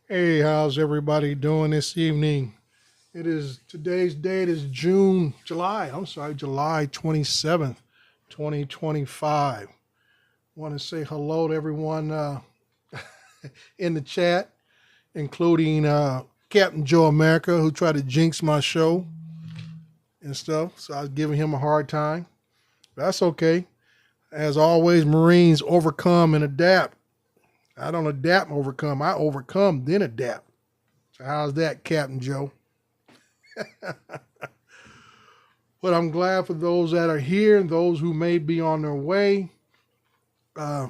Hey, how's everybody doing this evening? Today's date is July 27th, 2025. Want to say hello to everyone in the chat, including Captain Joe America, who tried to jinx my show and stuff. So I was giving him a hard time. That's okay. As always, Marines overcome and adapt. I don't adapt and overcome. I overcome, then adapt. So how's that, Captain Joe? But I'm glad for those that are here and those who may be on their way. I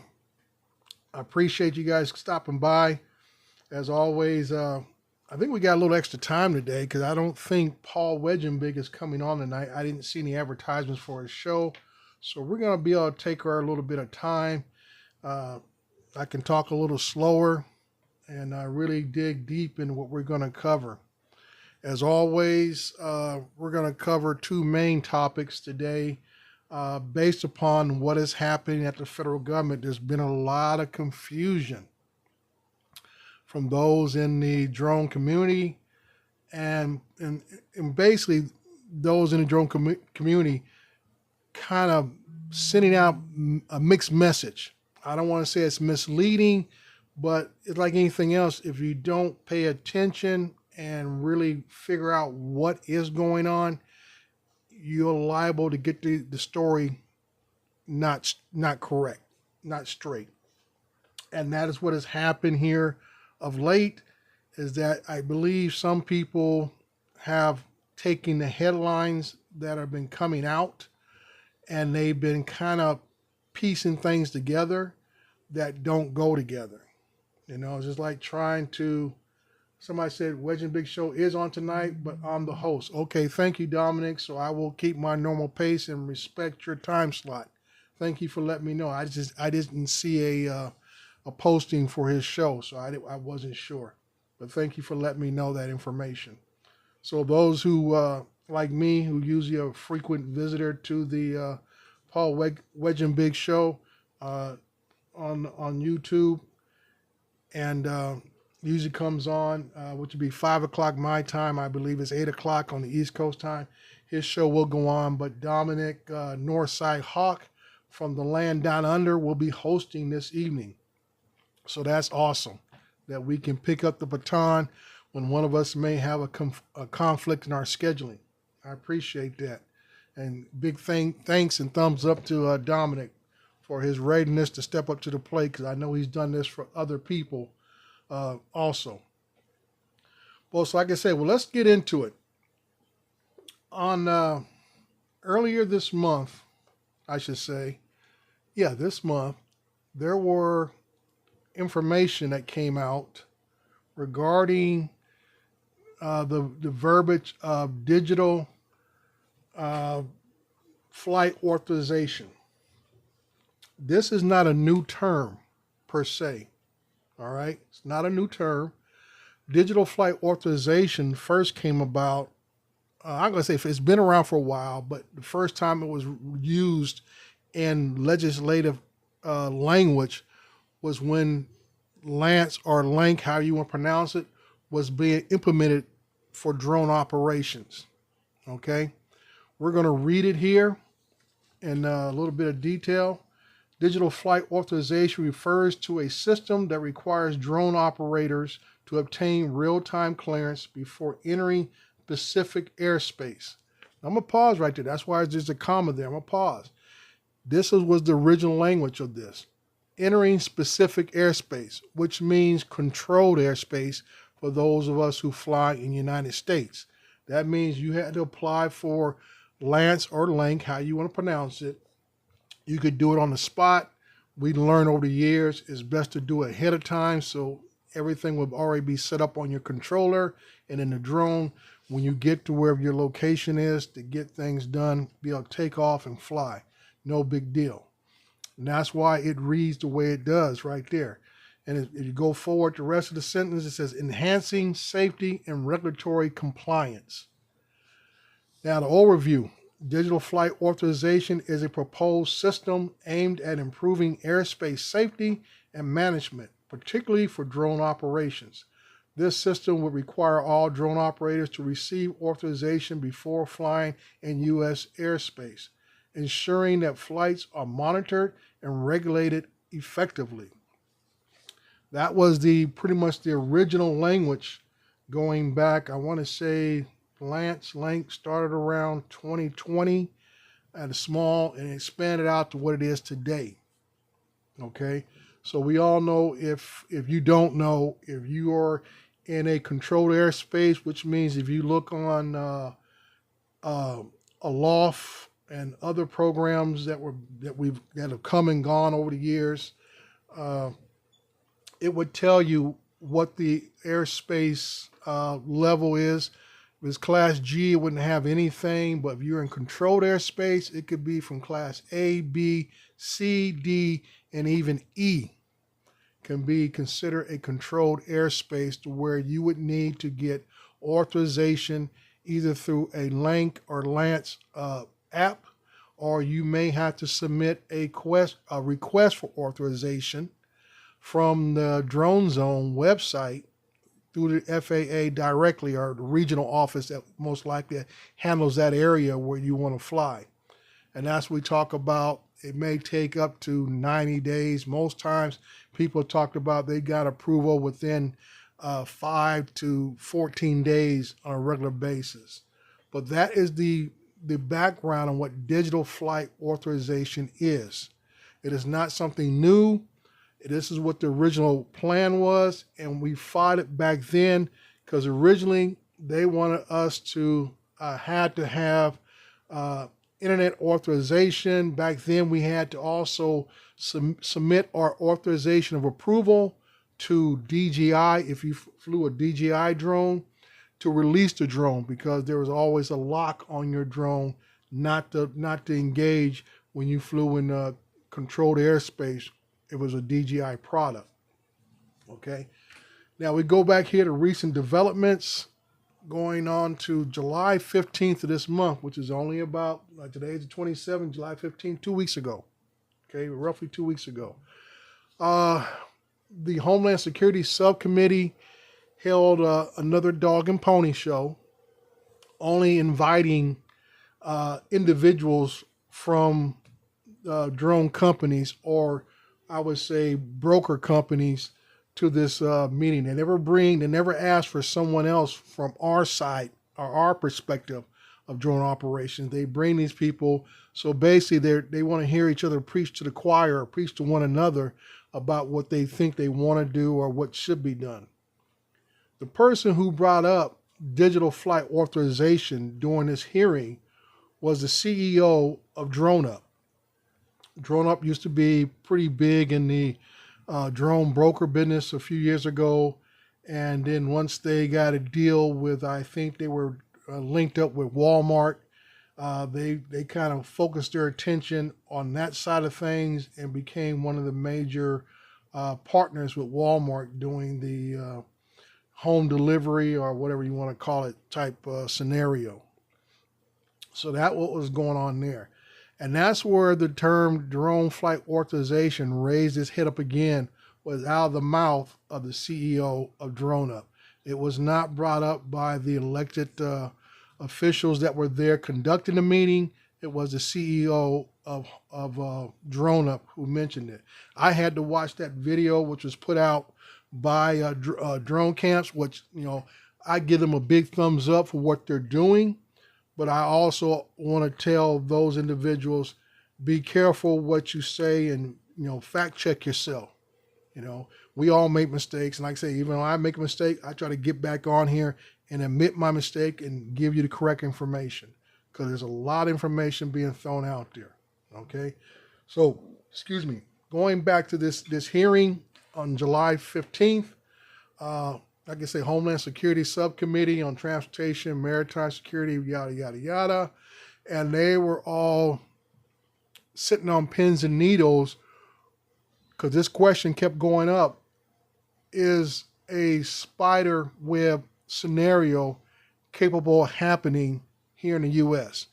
appreciate you guys stopping by. As always, I think we got a little extra time today because I don't think Paul Wedgenbig is coming on tonight. I didn't see any advertisements for his show. So we're going to be able to take our little bit of time. I can talk a little slower and really dig deep in what we're going to cover. As always, we're going to cover two main topics today based upon what is happening at the federal government. There's been a lot of confusion from those in the drone community and basically those in the drone community kind of sending out a mixed message. I don't want to say it's misleading, but it's like anything else. If you don't pay attention and really figure out what is going on, you're liable to get the story not correct, not straight. And that is what has happened here of late, is that I believe some people have taken the headlines that have been coming out and they've been kind of piecing things together that don't go together. You know, it's just like trying to, somebody said Wedge and Big Show is on tonight, but I'm the host. Okay, thank you, Dominic. So I will keep my normal pace and respect your time slot. Thank you for letting me know. I didn't see a posting for his show, so I wasn't sure. But thank you for letting me know that information. So those who, like me, who usually a frequent visitor to the Paul Wedge and Big Show on YouTube, and usually comes on, which would be 5 o'clock my time. I believe it's 8 o'clock on the East Coast time. His show will go on, but Dominic Northside Hawk from the land down under will be hosting this evening. So that's awesome that we can pick up the baton when one of us may have a conflict in our scheduling. I appreciate that. And big thanks and thumbs up to Dominic for his readiness to step up to the plate, because I know he's done this for other people also. Well, so like I said, well, let's get into it. On earlier this month, I should say, this month, there were information that came out regarding the verbiage of digital flight authorization. This is not a new term per se. All right, it's not a new term. Digital flight authorization first came about, I'm going to say it's been around for a while, but the first time it was used in legislative language was when Lance or Lank, how you want to pronounce it, was being implemented for drone operations. Okay, we're going to read it here in a little bit of detail. Digital flight authorization refers to a system that requires drone operators to obtain real-time clearance before entering specific airspace. I'm going to pause right there. That's why there's a comma there. I'm going to pause. This was the original language of this. Entering specific airspace, which means controlled airspace for those of us who fly in the United States. That means you had to apply for Lance or Lank, how you want to pronounce it. You could do it on the spot. We learned over the years it's best to do it ahead of time, so everything will already be set up on your controller and in the drone. When you get to wherever your location is to get things done, be able to take off and fly. No big deal. And that's why it reads the way it does right there. And if you go forward, the rest of the sentence, it says enhancing safety and regulatory compliance. Now the overview. Digital flight authorization is a proposed system aimed at improving airspace safety and management, particularly for drone operations. This system would require all drone operators to receive authorization before flying in U.S. airspace, ensuring that flights are monitored and regulated effectively. That was pretty much the original language going back, I want to say, Lance Lank started around 2020 at a small and expanded out to what it is today. Okay, so we all know, if you don't know, if you are in a controlled airspace, which means if you look on Aloft and other programs that have come and gone over the years, it would tell you what the airspace level is. If it's Class G, it wouldn't have anything, but if you're in controlled airspace, it could be from Class A, B, C, D, and even E can be considered a controlled airspace, to where you would need to get authorization either through a Lank or Lance app, or you may have to submit a request for authorization from the Drone Zone website through the FAA directly, or the regional office that most likely handles that area where you want to fly. And that's what we talk about. It may take up to 90 days. Most times people talked about they got approval within 5 to 14 days on a regular basis. But that is the background on what digital flight authorization is. It is not something new. This is what the original plan was, and we fought it back then because originally they wanted us to had to have internet authorization. Back then we had to also submit our authorization of approval to DJI if you flew a DJI drone to release the drone, because there was always a lock on your drone not to engage when you flew in controlled airspace. It was a DJI product. Okay. Now we go back here to recent developments going on to July 15th of this month, which is only about, today is the 27th, July 15th, 2 weeks ago. Okay, roughly 2 weeks ago. The Homeland Security Subcommittee held another dog and pony show, only inviting individuals from drone companies, or I would say broker companies, to this meeting. They never asked for someone else from our side or our perspective of drone operations. They bring these people, so basically they want to hear each other preach to the choir, or preach to one another about what they think they want to do or what should be done. The person who brought up digital flight authorization during this hearing was the CEO of Droneup. Droneup used to be pretty big in the drone broker business a few years ago, and then once they got a deal with, I think they were linked up with Walmart, they kind of focused their attention on that side of things and became one of the major partners with Walmart doing the home delivery, or whatever you want to call it, type scenario. So that's what was going on there. And that's where the term drone flight authorization raised its head up again, was out of the mouth of the CEO of Droneup. It was not brought up by the elected officials that were there conducting the meeting. It was the CEO of Droneup who mentioned it. I had to watch that video, which was put out by Drone Camps, which, I give them a big thumbs up for what they're doing. But I also want to tell those individuals, be careful what you say, and, fact check yourself. We all make mistakes. And like I say, even when I make a mistake, I try to get back on here and admit my mistake and give you the correct information, because there's a lot of information being thrown out there. Okay. So, going back to this hearing on July 15th, like I say, Homeland Security Subcommittee on Transportation, Maritime Security, yada, yada, yada. And they were all sitting on pins and needles, because this question kept going up. Is a spider web scenario capable of happening here in the U.S.?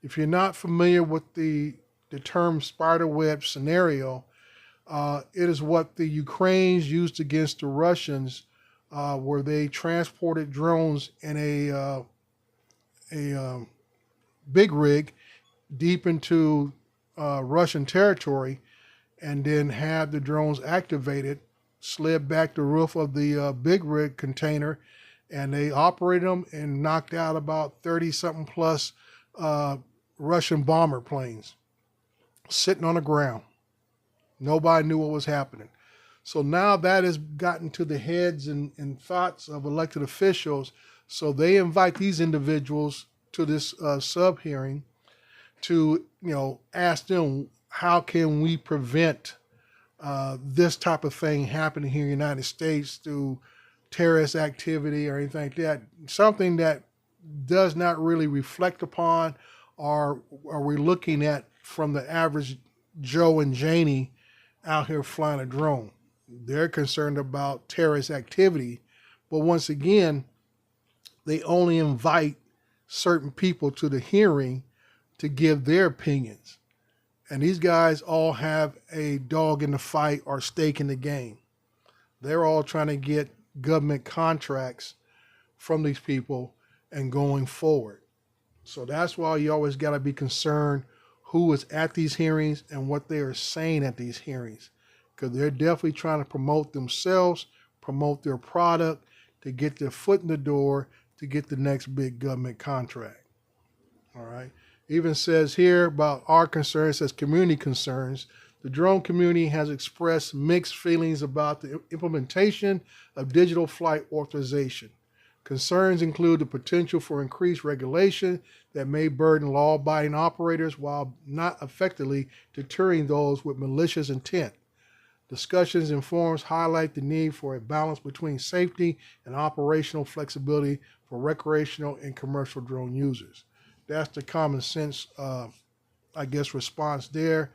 If you're not familiar with the term spider web scenario, it is what the Ukrainians used against the Russians, where they transported drones in a big rig deep into Russian territory, and then had the drones activated, slid back the roof of the big rig container, and they operated them and knocked out about 30-something plus Russian bomber planes sitting on the ground. Nobody knew what was happening. So now that has gotten to the heads and thoughts of elected officials. So they invite these individuals to this sub-hearing to, ask them, how can we prevent this type of thing happening here in the United States through terrorist activity or anything like that? Something that does not really reflect upon, or are we looking at from the average Joe and Janie out here flying a drone? They're concerned about terrorist activity, but once again, they only invite certain people to the hearing to give their opinions. And these guys all have a dog in the fight or stake in the game. They're all trying to get government contracts from these people and going forward. So that's why you always got to be concerned who is at these hearings and what they are saying at these hearings, because they're definitely trying to promote themselves, promote their product to get their foot in the door to get the next big government contract. All right. Even says here about our concerns, says community concerns. The drone community has expressed mixed feelings about the implementation of digital flight authorization. Concerns include the potential for increased regulation that may burden law-abiding operators while not effectively deterring those with malicious intent. Discussions and forums highlight the need for a balance between safety and operational flexibility for recreational and commercial drone users. That's the common sense, response there.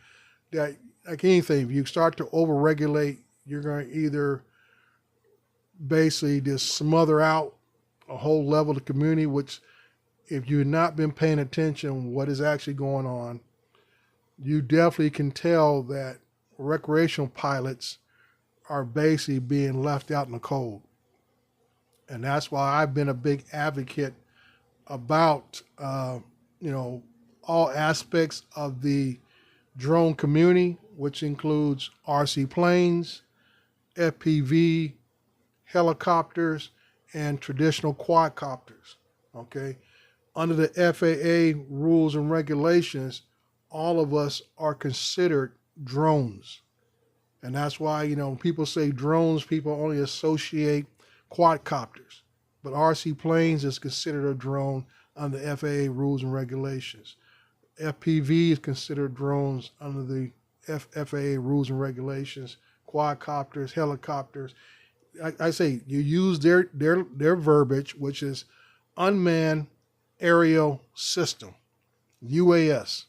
That, like anything, if you start to overregulate, you're going to either basically just smother out a whole level of the community, which if you've not been paying attention what is actually going on, you definitely can tell that recreational pilots are basically being left out in the cold. And that's why I've been a big advocate about, all aspects of the drone community, which includes RC planes, FPV, helicopters, and traditional quadcopters. Okay. Under the FAA rules and regulations, all of us are considered drones. And that's why, when people say drones, people only associate quadcopters. But RC planes is considered a drone under FAA rules and regulations. FPV is considered drones under the FAA rules and regulations. Quadcopters, helicopters. I say you use their verbiage, which is unmanned aerial system, UAS.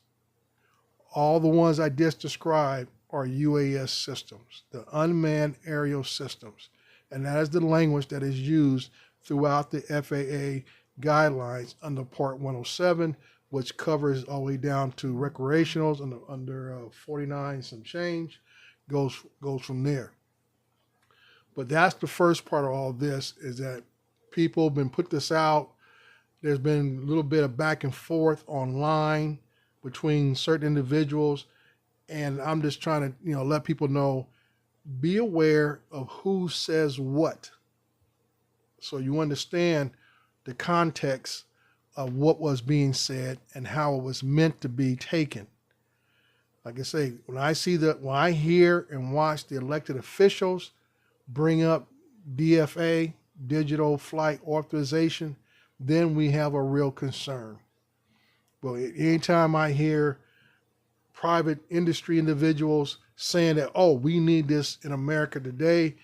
All the ones I just described are UAS systems, the unmanned aerial systems. And that is the language that is used throughout the FAA guidelines under Part 107, which covers all the way down to recreationals under 49 some change, goes from there. But that's the first part of all this, is that people have been put this out. There's been a little bit of back and forth online between certain individuals. And I'm just trying to, let people know, be aware of who says what, so you understand the context of what was being said and how it was meant to be taken. Like I say, when I hear and watch the elected officials bring up DFA, digital flight authorization, then we have a real concern. But anytime I hear private industry individuals saying that, oh, we need this in America today,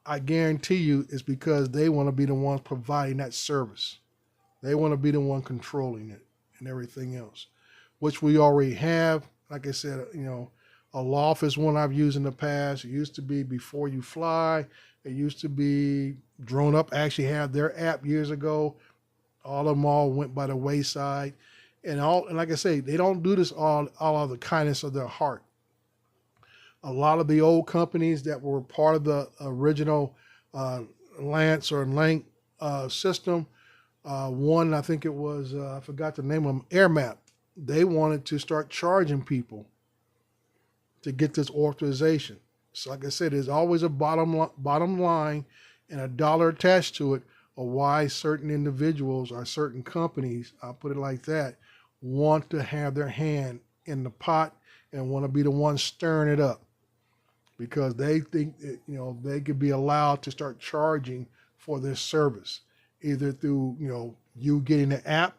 I guarantee you it's because they want to be the ones providing that service. They want to be the one controlling it and everything else, which we already have. Like I said, a loft is one I've used in the past. It used to be Before You Fly. It used to be Drone Up. Actually had their app years ago. All of them all went by the wayside. And like I say, they don't do this all out of the kindness of their heart. A lot of the old companies that were part of the original Lance or Lank system, one, I think it was, I forgot the name of them, AirMap. They wanted to start charging people to get this authorization. So like I said, there's always a bottom line and a dollar attached to it of why certain individuals or certain companies, I'll put it like that, want to have their hand in the pot and want to be the one stirring it up, because they think that, they could be allowed to start charging for this service, either through, you getting the app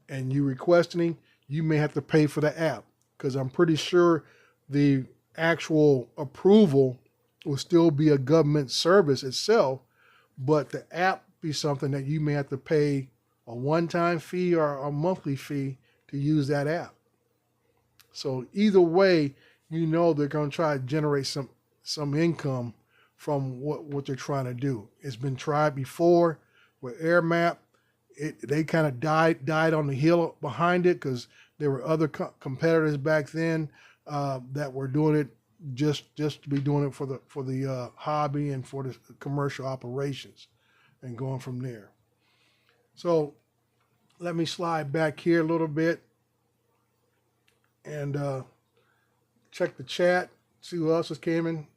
and you requesting, you may have to pay for the app, because I'm pretty sure the actual approval will still be a government service itself, but the app be something that you may have to pay a one-time fee or a monthly fee to use that app. So either way, they're going to try to generate some income from what they're trying to do. It's been tried before with AirMap. They kind of died on the hill behind it, because there were other competitors back then that were doing it just to be doing it for the hobby and for the commercial operations and going from there. So let me slide back here a little bit and check the chat, see who else has came in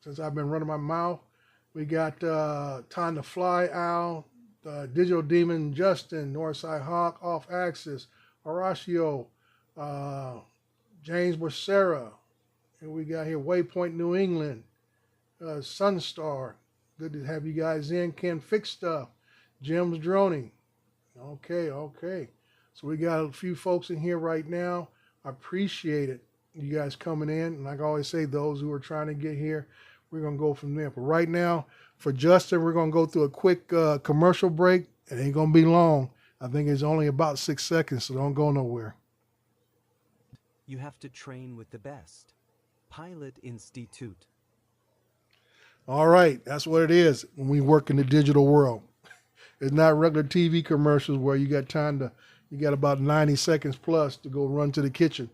since I've been running my mouth. We got Time to Fly Al, Digital Demon Justin, Northside Hawk, Off Axis, Horatio, James Becerra, and we got here Waypoint New England, Sunstar. Good to have you guys in. Ken Fix Stuff, Jim's Droning. Okay. So we got a few folks in here right now. I appreciate it, you guys coming in. And like I always say, those who are trying to get here, we're going to go from there. But right now, for Justin, we're going to go through a quick commercial break. It ain't going to be long. I think it's only about 6 seconds, so don't go nowhere. You have to train with the best. Pilot Institute. All right, that's what it is when we work in the digital world. It's not regular TV commercials where you got you got about 90 seconds plus to go run to the kitchen.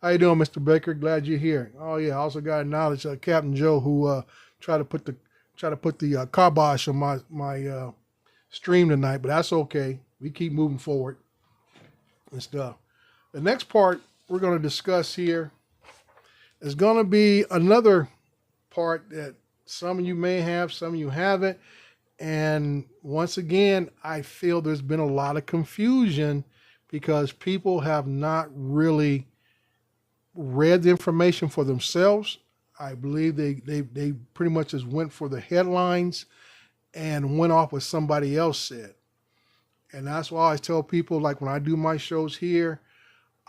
How you doing, Mr. Baker? Glad you're here. Oh yeah, I also got acknowledge Captain Joe who tried to put the kibosh on my stream tonight, but that's okay. We keep moving forward and stuff. The next part we're going to discuss here is going to be another part that some of you may have, some of you haven't. And once again, I feel there's been a lot of confusion because people have not really read the information for themselves. I believe they pretty much just went for the headlines and went off what somebody else said. And that's why I always tell people, like when I do my shows here,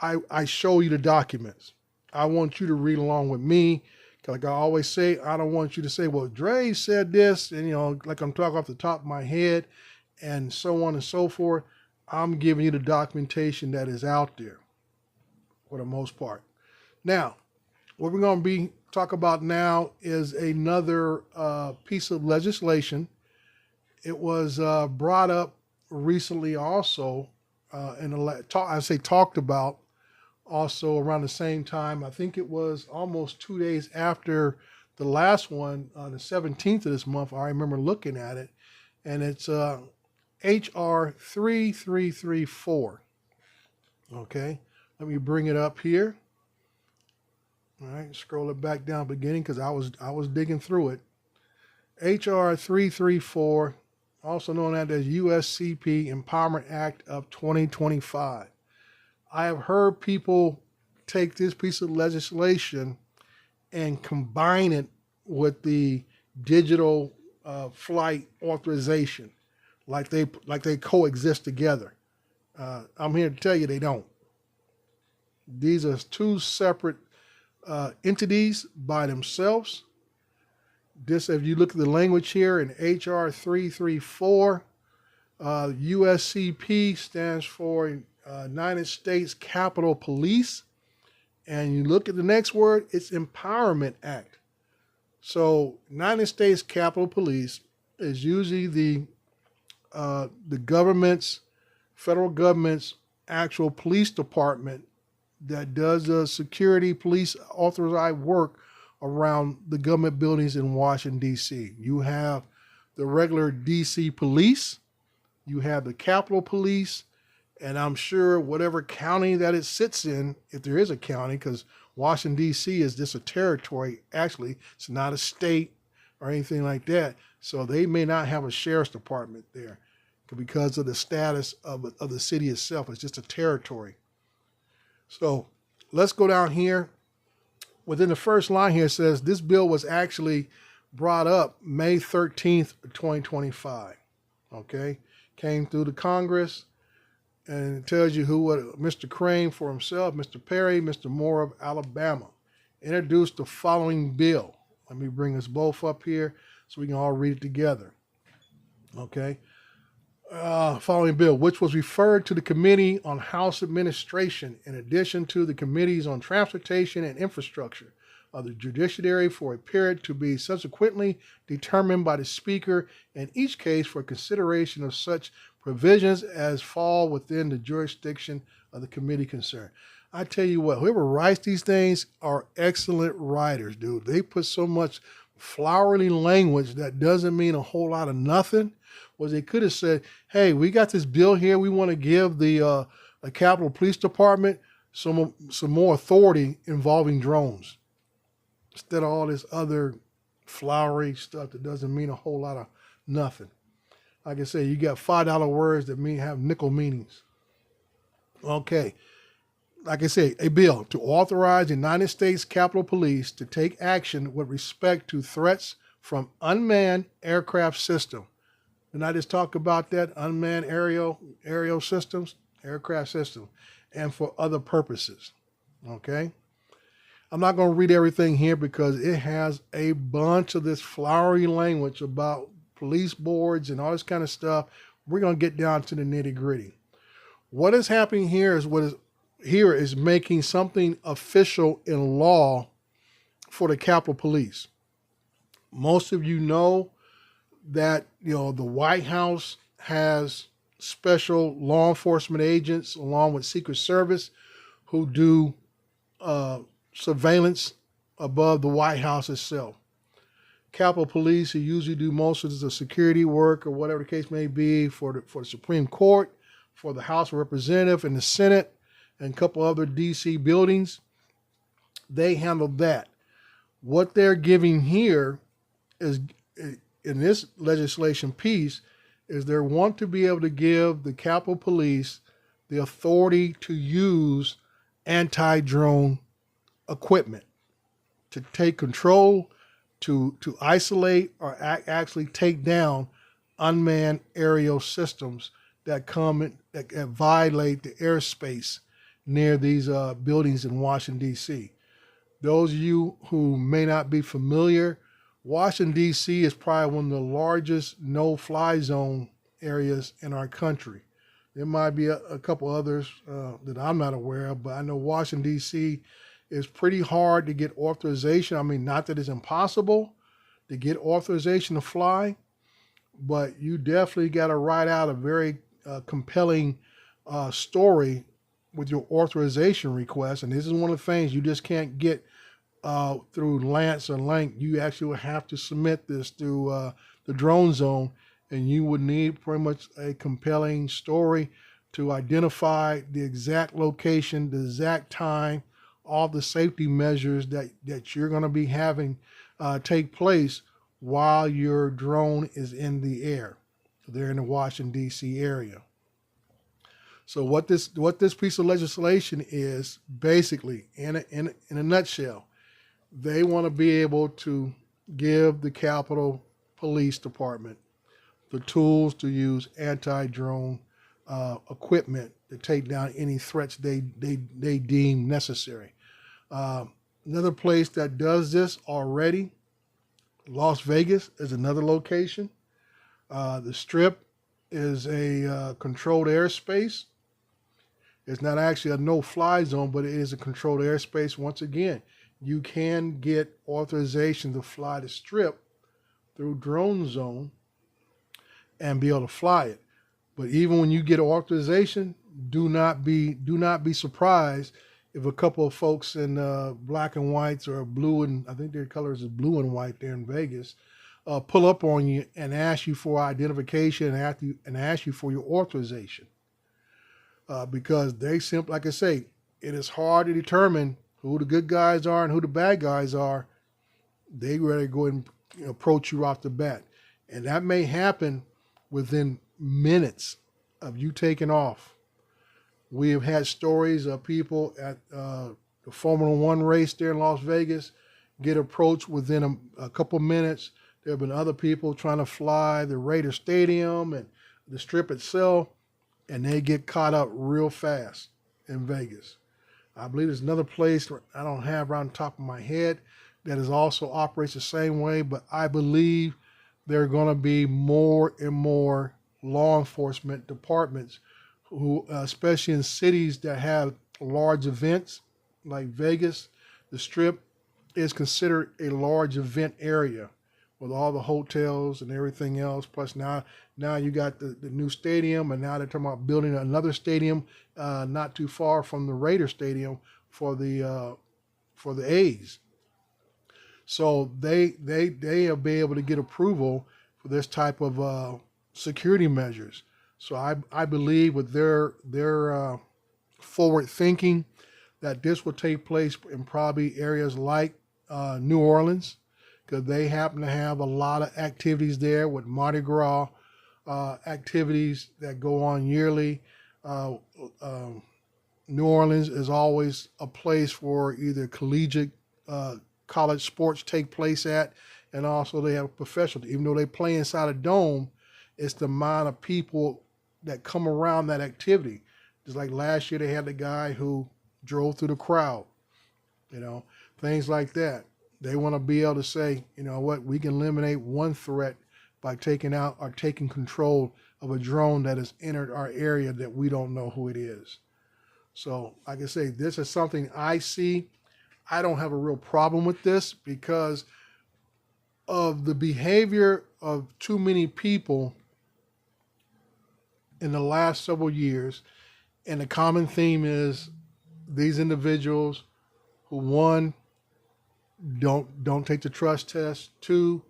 I show you the documents. I want you to read along with me. Like I always say, I don't want you to say, well, Dre said this, and like I'm talking off the top of my head and so on and so forth. I'm giving you the documentation that is out there for the most part. Now, what we're going to be talk about now is another piece of legislation. It was brought up recently also, talked about also around the same time. I think it was almost 2 days after the last one, the 17th of this month. I remember looking at it, and it's H.R.3334. Okay, let me bring it up here. All right, scroll it back down beginning because I was digging through it. H.R.334, also known as USCP Empowerment Act of 2025. I have heard people take this piece of legislation and combine it with the digital flight authorization, like they coexist together. I'm here to tell you they don't. These are two separate entities by themselves. This, if you look at the language here in HR 334, USCP stands for United States Capitol Police. And you look at the next word, it's Empowerment Act. So United States Capitol Police is usually the government's, federal government's actual police department that does the security police authorized work around the government buildings in Washington, D.C. You have the regular D.C. police, you have the Capitol Police, and I'm sure whatever county that it sits in, if there is a county, because Washington, D.C. is just a territory. Actually, it's not a state or anything like that. So they may not have a sheriff's department there because of the status of the city itself. It's just a territory. So let's go down here. Within the first line here, it says this bill was actually brought up May 13th, 2025. Okay, came through the Congress, and it tells you Mr. Crane for himself, Mr. Perry, Mr. Moore of Alabama introduced the following bill. Let me bring us both up here so we can all read it together. Okay. Following bill, which was referred to the Committee on House Administration in addition to the Committees on Transportation and Infrastructure of the Judiciary for a period to be subsequently determined by the Speaker in each case for consideration of such provisions as fall within the jurisdiction of the committee concerned. I tell you what, whoever writes these things are excellent writers, dude. They put so much flowery language that doesn't mean a whole lot of nothing. Was they could have said, hey, we got this bill here. We want to give the Capitol Police Department some more authority involving drones. Instead of all this other flowery stuff that doesn't mean a whole lot of nothing. Like I say, you got $5 words that have nickel meanings. Okay. Like I say, a bill to authorize the United States Capitol Police to take action with respect to threats from unmanned aircraft system. Didn't I just talk about that? Unmanned aerial systems, aircraft system, and for other purposes. Okay? I'm not going to read everything here because it has a bunch of this flowery language about police boards and all this kind of stuff. We're going to get down to the nitty gritty. What is happening here is making something official in law for the Capitol Police. Most of you know that the White House has special law enforcement agents along with Secret Service who do surveillance above the White House itself. Capitol Police, who usually do most of the security work or whatever the case may be for the Supreme Court, for the House of Representatives and the Senate, and a couple other DC buildings, they handle that. What they're giving here is, in this legislation piece, is they want to be able to give the Capitol Police the authority to use anti-drone equipment, to take control, to isolate or actually take down unmanned aerial systems that violate the airspace near these buildings in Washington, D.C. Those of you who may not be familiar, Washington, D.C. is probably one of the largest no-fly zone areas in our country. There might be a couple others that I'm not aware of, but I know Washington, D.C. is pretty hard to get authorization. I mean, not that it's impossible to get authorization to fly, but you definitely got to write out a very compelling story with your authorization request. And this is one of the things you just can't get through Lance or Lank. You actually would have to submit this through the drone zone, and you would need pretty much a compelling story to identify the exact location, the exact time, all the safety measures that you're going to be having take place while your drone is in the air. So they're in the Washington, D.C. area. So what this piece of legislation is, basically, in a nutshell, they want to be able to give the Capitol Police Department the tools to use anti-drone equipment to take down any threats they deem necessary. Another place that does this already, Las Vegas is another location. The Strip is a controlled airspace. It's not actually a no-fly zone, but it is a controlled airspace. Once again, you can get authorization to fly the Strip through drone zone and be able to fly it. But even when you get authorization, do not be surprised if a couple of folks in black and whites or blue, and I think their colors is blue and white there in Vegas, pull up on you and ask you for identification and ask you for your authorization. Because they simply, like I say, it is hard to determine who the good guys are and who the bad guys are. They ready to go and approach you off the bat. And that may happen within minutes of you taking off. We have had stories of people at the Formula One race there in Las Vegas get approached within a couple minutes. There have been other people trying to fly the Raider Stadium and the Strip itself, and they get caught up real fast in Vegas. I believe there's another place I don't have around the top of my head that is also operates the same way, but I believe there are going to be more and more law enforcement departments who, especially in cities that have large events like Vegas, the Strip is considered a large event area with all the hotels and everything else. Plus now you got the new stadium, and now they're talking about building another stadium not too far from the Raider Stadium for the A's. So they'll be able to get approval for this type of security measures. So I believe with their forward thinking that this will take place in probably areas like New Orleans, because they happen to have a lot of activities there with Mardi Gras activities that go on yearly. Uh, New Orleans is always a place for either collegiate college sports take place at, and also they have professional. Even though they play inside a dome, it's the amount of people that come around that activity. Just like last year, they had the guy who drove through the crowd, things like that. They want to be able to say, you know what, we can eliminate one threat by taking out or taking control of a drone that has entered our area that we don't know who it is. So, like I say, this is something I see. I don't have a real problem with this because of the behavior of too many people in the last several years. And the common theme is these individuals who, one, don't take the trust test, two,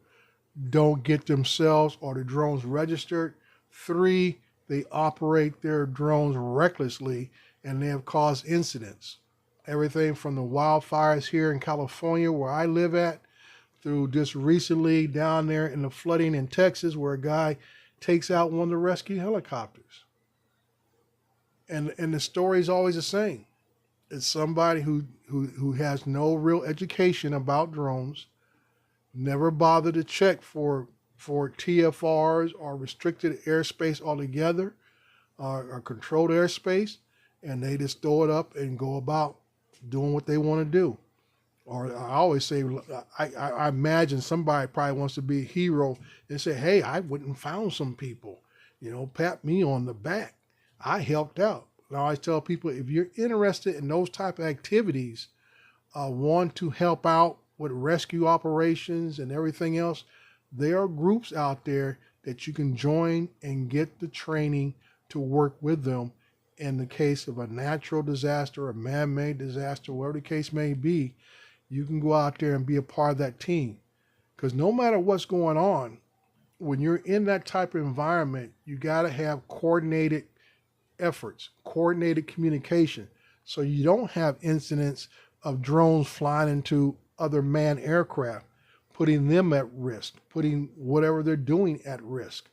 don't get themselves or the drones registered, three, they operate their drones recklessly and they have caused incidents. Everything from the wildfires here in California where I live at, through just recently down there in the flooding in Texas where a guy takes out one of the rescue helicopters. And the story is always the same. It's somebody who has no real education about drones, never bothered to check for TFRs or restricted airspace altogether, or controlled airspace, and they just throw it up and go about doing what they want to do. Or I always say, I imagine somebody probably wants to be a hero and say, hey, I went and found some people, pat me on the back. I helped out. And I always tell people, if you're interested in those type of activities, want to help out with rescue operations and everything else, there are groups out there that you can join and get the training to work with them in the case of a natural disaster, a man-made disaster, whatever the case may be. You can go out there and be a part of that team. Because no matter what's going on, when you're in that type of environment, you got to have coordinated efforts, coordinated communication, so you don't have incidents of drones flying into other manned aircraft, putting them at risk, putting whatever they're doing at risk.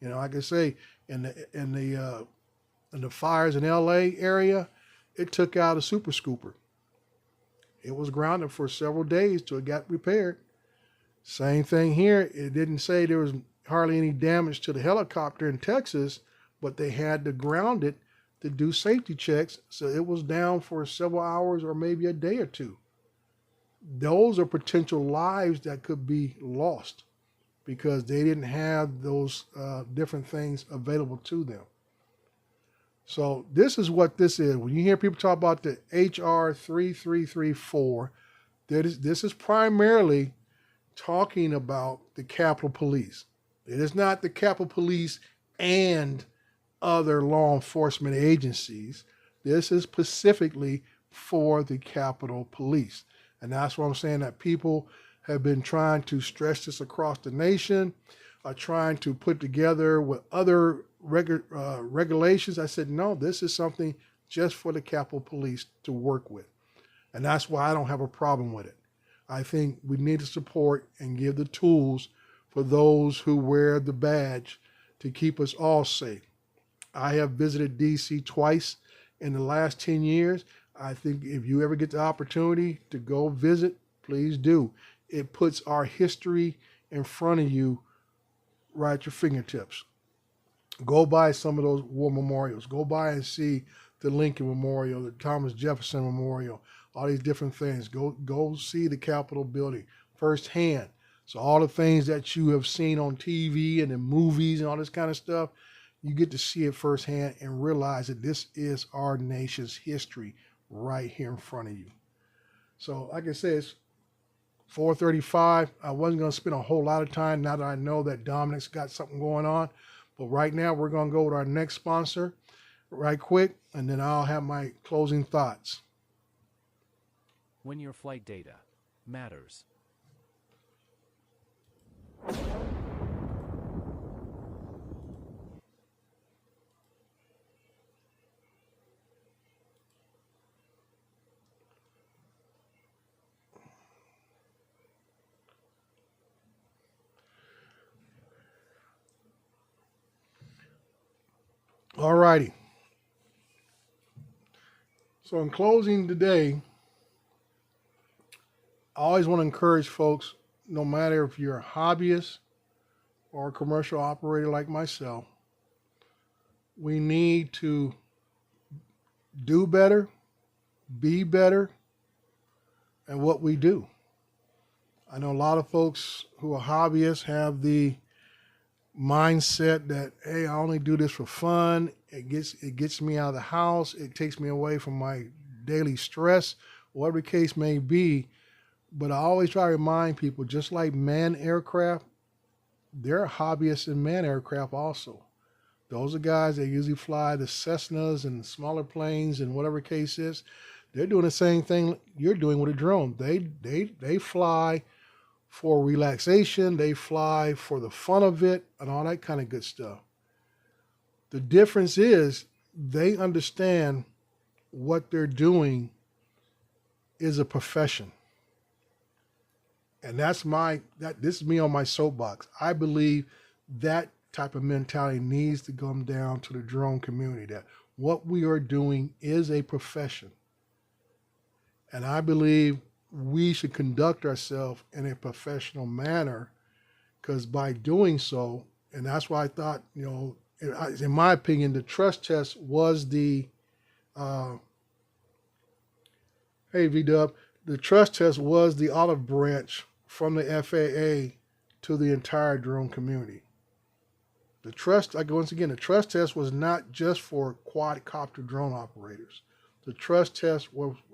Like I say, in the fires in LA area, it took out a super scooper. It was grounded for several days till it got repaired. Same thing here. It didn't say there was hardly any damage to the helicopter in Texas, but they had to ground it to do safety checks. So it was down for several hours or maybe a day or two. Those are potential lives that could be lost because they didn't have those different things available to them. So this is what this is. When you hear people talk about the H.R.3334, this is primarily talking about the Capitol Police. It is not the Capitol Police and other law enforcement agencies. This is specifically for the Capitol Police. And that's what I'm saying, that people have been trying to stretch this across the nation, are trying to put together with other regulations. I said, no, this is something just for the Capitol Police to work with. And that's why I don't have a problem with it. I think we need to support and give the tools for those who wear the badge to keep us all safe. I have visited DC twice in the last 10 years. I think if you ever get the opportunity to go visit, please do. It puts our history in front of you right at your fingertips. Go by some of those war memorials. Go by and see the Lincoln Memorial, the Thomas Jefferson Memorial, all these different things. Go see the Capitol building firsthand. So all the things that you have seen on TV and in movies and all this kind of stuff, you get to see it firsthand and realize that this is our nation's history right here in front of you. So like I said, 4:35. I wasn't going to spend a whole lot of time now that I know that Dominic's got something going on. But right now, we're going to go with our next sponsor right quick, and then I'll have my closing thoughts. When your flight data matters. All righty. So in closing today, I always want to encourage folks, no matter if you're a hobbyist or a commercial operator like myself, we need to do better, be better at what we do. I know a lot of folks who are hobbyists have the mindset that, hey, I only do this for fun. It gets me out of the house. It takes me away from my daily stress, whatever the case may be. But I always try to remind people, just like manned aircraft, there are hobbyists in manned aircraft also. Those are guys that usually fly the Cessnas and smaller planes and whatever the case is. They're doing the same thing you're doing with a drone. They fly for relaxation. They fly for the fun of it and all that kind of good stuff. The difference is they understand what they're doing is a profession. And this is me on my soapbox. I believe that type of mentality needs to come down to the drone community, that what we are doing is a profession. And I believe we should conduct ourselves in a professional manner, because by doing so, and that's why I thought, in my opinion, the trust test was the, hey V-Dub, the trust test was the olive branch from the FAA to the entire drone community. The trust test was not just for quadcopter drone operators. The trust test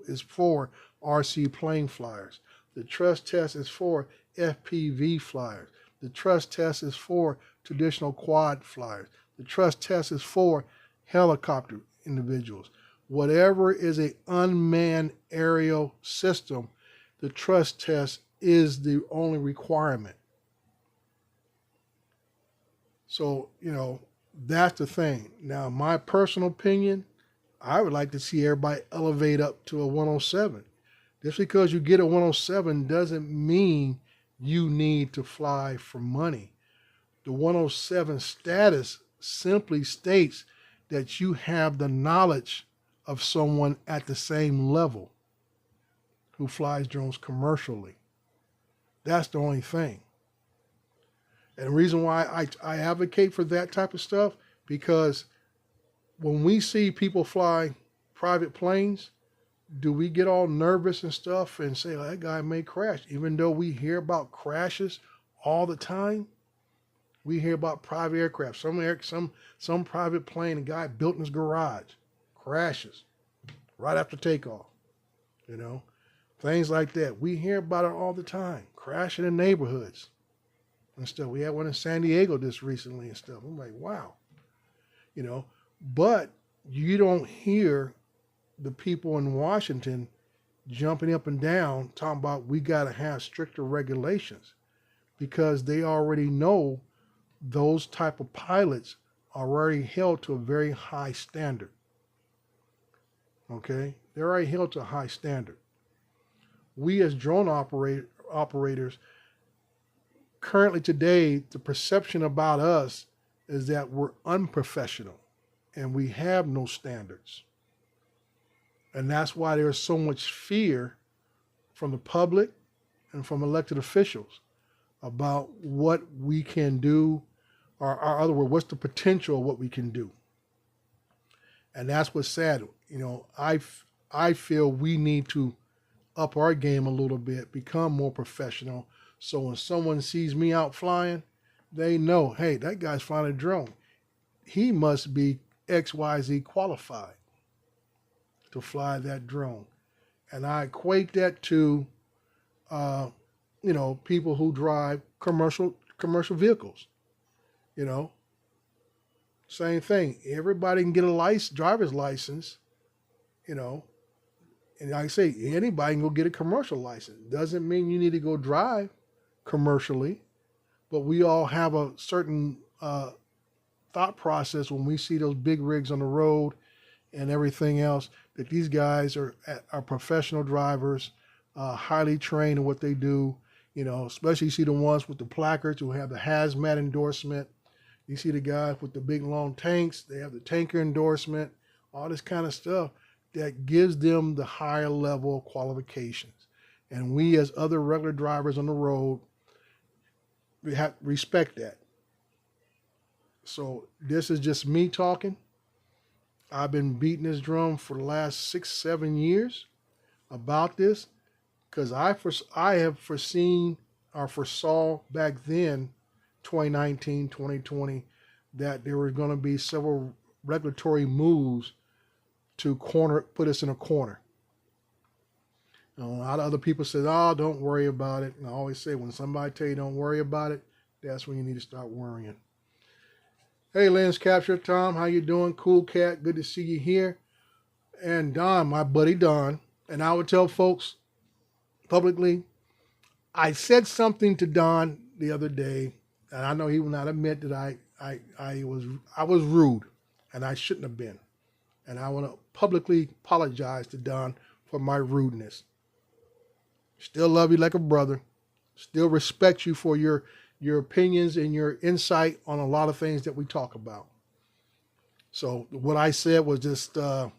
is for RC plane flyers. The trust test is for FPV flyers. The trust test is for traditional quad flyers. The trust test is for helicopter individuals. Whatever is an unmanned aerial system, the trust test is the only requirement. So, that's the thing. Now, my personal opinion, I would like to see everybody elevate up to a 107. Just because you get a 107 doesn't mean you need to fly for money. The 107 status simply states that you have the knowledge of someone at the same level who flies drones commercially. That's the only thing. And the reason why I advocate for that type of stuff, because when we see people fly private planes, do we get all nervous and stuff and say, that guy may crash? Even though we hear about crashes all the time, we hear about private aircraft. Some private plane, a guy built in his garage, crashes right after takeoff. Things like that. We hear about it all the time, crashing in neighborhoods and stuff. We had one in San Diego just recently and stuff. I'm like, wow. But you don't hear the people in Washington jumping up and down talking about we got to have stricter regulations, because they already know those type of pilots are already held to a very high standard. Okay? They're already held to a high standard. We as drone operators, currently today, the perception about us is that we're unprofessional and we have no standards. And that's why there's so much fear from the public and from elected officials about what we can do, or other words, what's the potential of what we can do. And that's what's sad. I feel we need to up our game a little bit, become more professional. So when someone sees me out flying, they know, hey, that guy's flying a drone. He must be XYZ qualified to fly that drone. And I equate that to people who drive commercial vehicles. You know, same thing. Everybody can get a driver's license. You know, and like I say, anybody can go get a commercial license. Doesn't mean you need to go drive commercially, but we all have a certain thought process when we see those big rigs on the road and everything else, that these guys are professional drivers, highly trained in what they do. Especially you see the ones with the placards who have the hazmat endorsement. You see the guys with the big long tanks, they have the tanker endorsement, all this kind of stuff that gives them the higher level qualifications. And we as other regular drivers on the road, we have to respect that. So this is just me talking. I've been beating this drum for the last 6-7 years about this, because I have foreseen or foresaw back then, 2019, 2020, that there were going to be several regulatory moves to put us in a corner. A lot of other people said, "Oh, don't worry about it." And I always say, when somebody tell you don't worry about it, that's when you need to start worrying. Hey, Lens Capture Tom, how you doing? Cool cat, good to see you here. And Don, my buddy Don, and I would tell folks publicly, I said something to Don the other day, and I know he will not admit that I was rude, and I shouldn't have been. And I want to publicly apologize to Don for my rudeness. Still love you like a brother. Still respect you for your opinions and your insight on a lot of things that we talk about. So what I said was just, didn't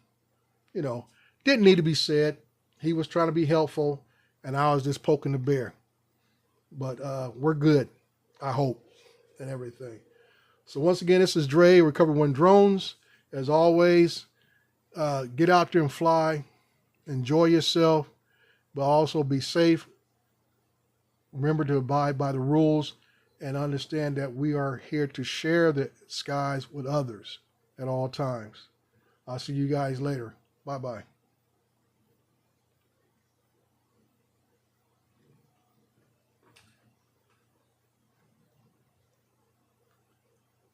need to be said. He was trying to be helpful, and I was just poking the bear. But we're good, I hope, and everything. So once again, this is Dre, Recoveryonedrones. As always, get out there and fly. Enjoy yourself, but also be safe. Remember to abide by the rules and understand that we are here to share the skies with others at all times. I'll see you guys later. Bye-bye.